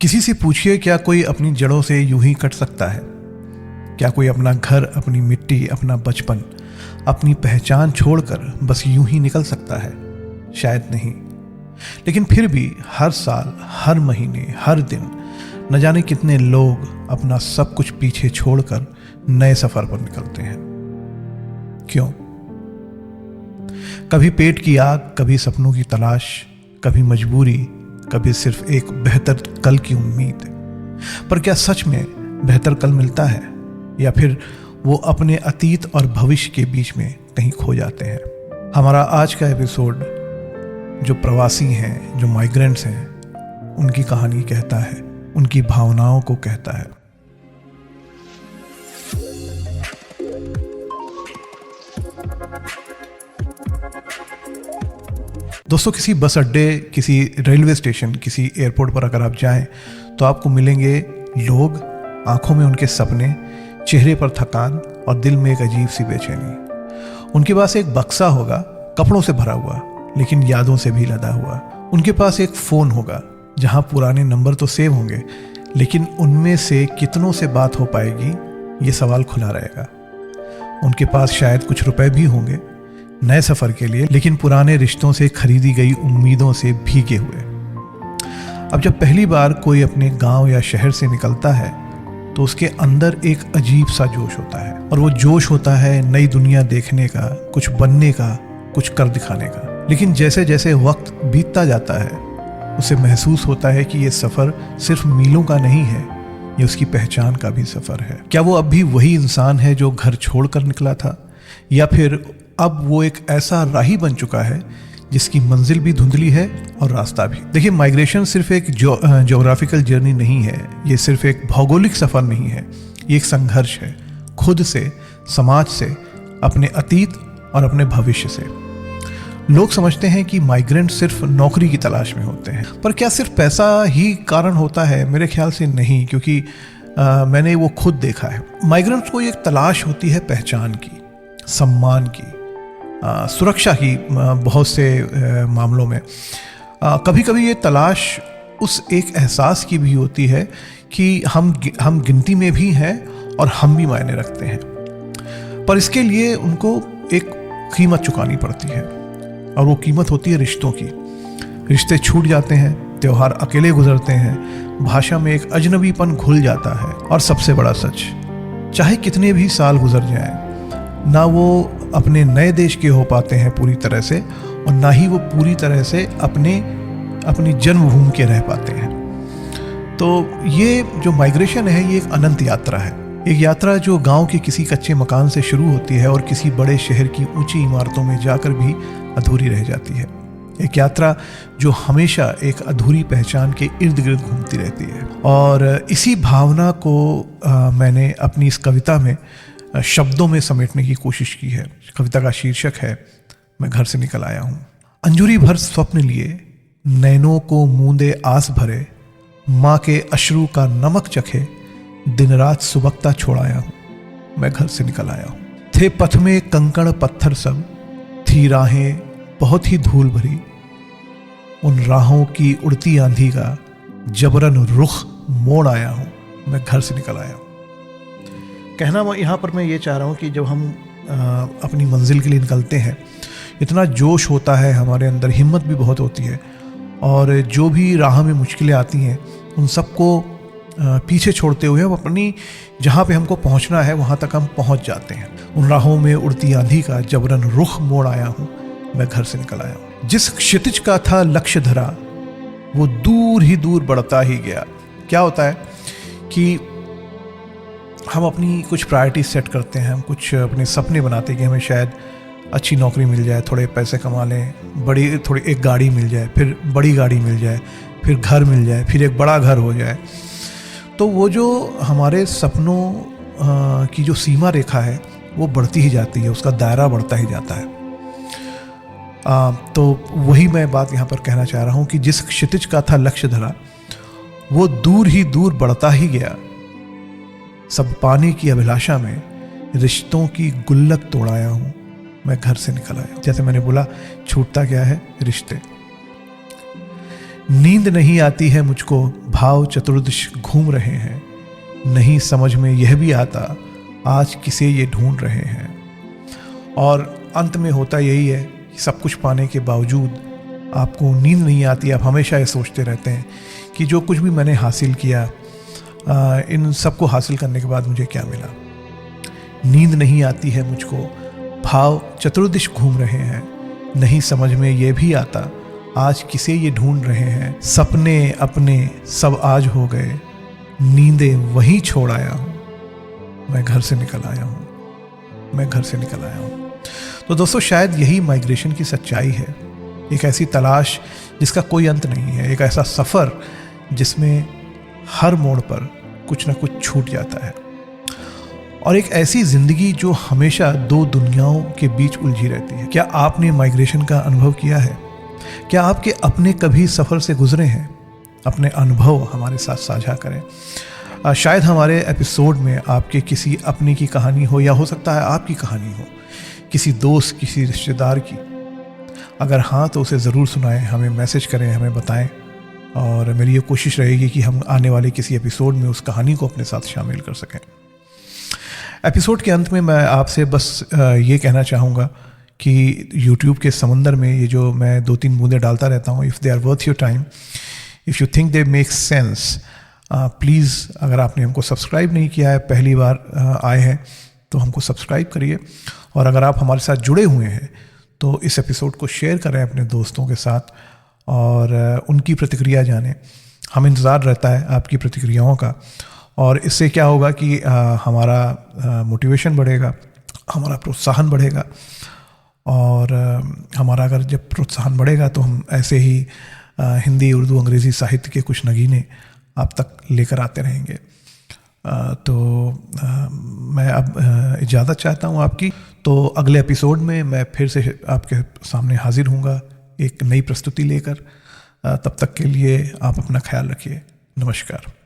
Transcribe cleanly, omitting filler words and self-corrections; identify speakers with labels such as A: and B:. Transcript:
A: किसी से पूछिए, क्या कोई अपनी जड़ों से यूं ही कट सकता है? क्या कोई अपना घर, अपनी मिट्टी, अपना बचपन, अपनी पहचान छोड़कर बस यूं ही निकल सकता है? शायद नहीं। लेकिन फिर भी हर साल, हर महीने, हर दिन न जाने कितने लोग अपना सब कुछ पीछे छोड़कर नए सफर पर निकलते हैं। क्यों? कभी पेट की आग, कभी सपनों की तलाश, कभी मजबूरी, कभी सिर्फ एक बेहतर कल की उम्मीद। पर क्या सच में बेहतर कल मिलता है, या फिर वो अपने अतीत और भविष्य के बीच में कहीं खो जाते हैं? हमारा आज का एपिसोड जो प्रवासी हैं, जो माइग्रेंट्स हैं, उनकी कहानी कहता है, उनकी भावनाओं को कहता है। दोस्तों, किसी बस अड्डे, किसी रेलवे स्टेशन, किसी एयरपोर्ट पर अगर आप जाएं तो आपको मिलेंगे लोग, आंखों में उनके सपने, चेहरे पर थकान और दिल में एक अजीब सी बेचैनी। उनके पास एक बक्सा होगा, कपड़ों से भरा हुआ लेकिन यादों से भी लदा हुआ। उनके पास एक फ़ोन होगा जहां पुराने नंबर तो सेव होंगे, लेकिन उनमें से कितनों से बात हो पाएगी, ये सवाल खुला रहेगा। उनके पास शायद कुछ रुपए भी होंगे नए सफ़र के लिए, लेकिन पुराने रिश्तों से खरीदी गई उम्मीदों से भीगे हुए। अब जब पहली बार कोई अपने गांव या शहर से निकलता है तो उसके अंदर एक अजीब सा जोश होता है, और वो जोश होता है नई दुनिया देखने का, कुछ बनने का, कुछ कर दिखाने का। लेकिन जैसे जैसे वक्त बीतता जाता है उसे महसूस होता है कि ये सफ़र सिर्फ मीलों का नहीं है, ये उसकी पहचान का भी सफ़र है। क्या वो अब भी वही इंसान है जो घर छोड़कर निकला था, या फिर अब वो एक ऐसा राही बन चुका है जिसकी मंजिल भी धुंधली है और रास्ता भी? देखिए, माइग्रेशन सिर्फ एक ज्योग्राफिकल जर्नी नहीं है, ये सिर्फ एक भौगोलिक सफ़र नहीं है, ये एक संघर्ष है, खुद से, समाज से, अपने अतीत और अपने भविष्य से। लोग समझते हैं कि माइग्रेंट सिर्फ नौकरी की तलाश में होते हैं, पर क्या सिर्फ पैसा ही कारण होता है? मेरे ख्याल से नहीं, क्योंकि मैंने वो खुद देखा है। माइग्रेंट्स को एक तलाश होती है पहचान की, सम्मान की, सुरक्षा की, बहुत से मामलों में। कभी कभी ये तलाश उस एक एहसास की भी होती है कि हम गिनती में भी हैं और हम भी मायने रखते हैं। पर इसके लिए उनको एक कीमत चुकानी पड़ती है, और वो कीमत होती है रिश्तों की। रिश्ते छूट जाते हैं, त्योहार अकेले गुजरते हैं, भाषा में एक अजनबीपन घुल जाता है, और सबसे बड़ा सच, चाहे कितने भी साल गुजर जाएं, ना वो अपने नए देश के हो पाते हैं पूरी तरह से, और ना ही वो पूरी तरह से अपनी जन्मभूमि के रह पाते हैं। तो ये जो माइग्रेशन है, ये एक अनंत यात्रा है। एक यात्रा जो गांव के किसी कच्चे मकान से शुरू होती है और किसी बड़े शहर की ऊंची इमारतों में जाकर भी अधूरी रह जाती है। एक यात्रा जो हमेशा एक अधूरी पहचान के इर्द गिर्द घूमती रहती है। और इसी भावना को मैंने अपनी इस कविता में शब्दों में समेटने की कोशिश की है। कविता का शीर्षक है, मैं घर से निकल आया हूँ। अंजुरी भर स्वप्न लिए, नैनों को मूंदे आस भरे, माँ के अश्रु का नमक चखे, दिन रात सुबकता छोड़ाया हूँ, मैं घर से निकल आया हूँ। थे पथ में कंकड़ पत्थर सब, थी राहें बहुत ही धूल भरी, उन राहों की उड़ती आंधी का जबरन रुख मोड़ आया हूँ, मैं घर से निकल आया हूँ। कहना यहाँ पर मैं ये चाह रहा हूँ कि जब हम अपनी मंजिल के लिए निकलते हैं, इतना जोश होता है हमारे अंदर, हिम्मत भी बहुत होती है, और जो भी राह में मुश्किलें आती हैं उन सबको पीछे छोड़ते हुए हम अपनी जहाँ पे हमको पहुँचना है वहाँ तक हम पहुँच जाते हैं। उन राहों में उड़ती आंधी का जबरन रुख मोड़ आया हूँ, मैं घर से निकल आया हूँ। जिस क्षितिज का था लक्ष्य धरा, वो दूर ही दूर बढ़ता ही गया। क्या होता है कि हम अपनी कुछ प्रायोरिटी सेट करते हैं, हम कुछ अपने सपने बनाते हैं कि हमें शायद अच्छी नौकरी मिल जाए, थोड़े पैसे कमा लें, थोड़ी एक गाड़ी मिल जाए, फिर बड़ी गाड़ी मिल जाए, फिर घर मिल जाए, फिर एक बड़ा घर हो जाए। तो वो जो हमारे सपनों की जो सीमा रेखा है वो बढ़ती ही जाती है, उसका दायरा बढ़ता ही जाता है। तो वही मैं बात यहाँ पर कहना चाह रहा हूँ कि जिस क्षितिज का था लक्ष्य धरा, वो दूर ही दूर बढ़ता ही गया। सब पाने की अभिलाषा में रिश्तों की गुल्लक तोड़ाया हूँ, मैं घर से निकल आया। जैसे मैंने बोला, छूटता क्या है? रिश्ते। नींद नहीं आती है मुझको, भाव चतुर्दश घूम रहे हैं, नहीं समझ में यह भी आता आज किसे ये ढूंढ रहे हैं। और अंत में होता यही है कि सब कुछ पाने के बावजूद आपको नींद नहीं आती। आप हमेशा ये सोचते रहते हैं कि जो कुछ भी मैंने हासिल किया, इन सबको हासिल करने के बाद मुझे क्या मिला। नींद नहीं आती है मुझको, भाव चतुर्दिश घूम रहे हैं, नहीं समझ में ये भी आता आज किसे ये ढूंढ रहे हैं। सपने अपने सब आज हो गए, नींदें वहीं छोड़ आया हूँ, मैं घर से निकल आया हूँ, मैं घर से निकल आया हूँ। तो दोस्तों, शायद यही माइग्रेशन की सच्चाई है। एक ऐसी तलाश जिसका कोई अंत नहीं है, एक ऐसा सफ़र जिसमें हर मोड़ पर कुछ ना कुछ छूट जाता है, और एक ऐसी ज़िंदगी जो हमेशा दो दुनियाओं के बीच उलझी रहती है। क्या आपने माइग्रेशन का अनुभव किया है? क्या आपके अपने कभी सफ़र से गुजरे हैं? अपने अनुभव हमारे साथ साझा करें। शायद हमारे एपिसोड में आपके किसी अपने की कहानी हो, या हो सकता है आपकी कहानी हो, किसी दोस्त, किसी रिश्तेदार की। अगर हाँ, तो उसे ज़रूर सुनाएं, हमें मैसेज करें, हमें बताएं, और मेरी ये कोशिश रहेगी कि हम आने वाले किसी एपिसोड में उस कहानी को अपने साथ शामिल कर सकें। एपिसोड के अंत में मैं आपसे बस ये कहना चाहूँगा कि YouTube के समंदर में ये जो मैं 2-3 बूंदें डालता रहता हूँ, if they are worth your time, if you think they make sense, please, अगर आपने हमको सब्सक्राइब नहीं किया है, पहली बार आए हैं, तो हमको सब्सक्राइब करिए। और अगर आप हमारे साथ जुड़े हुए हैं तो इस एपिसोड को शेयर करें अपने दोस्तों के साथ, और उनकी प्रतिक्रिया जानें। हम इंतज़ार रहता है आपकी प्रतिक्रियाओं का, और इससे क्या होगा कि हमारा मोटिवेशन बढ़ेगा, हमारा प्रोत्साहन बढ़ेगा, और हमारा अगर जब प्रोत्साहन बढ़ेगा तो हम ऐसे ही हिंदी, उर्दू, अंग्रेज़ी साहित्य के कुछ नगीने आप तक लेकर आते रहेंगे। तो मैं अब इजाज़त चाहता हूँ आपकी। तो अगले एपिसोड में मैं फिर से आपके सामने हाजिर हूँगा एक नई प्रस्तुति लेकर। तब तक के लिए आप अपना ख्याल रखिए। नमस्कार।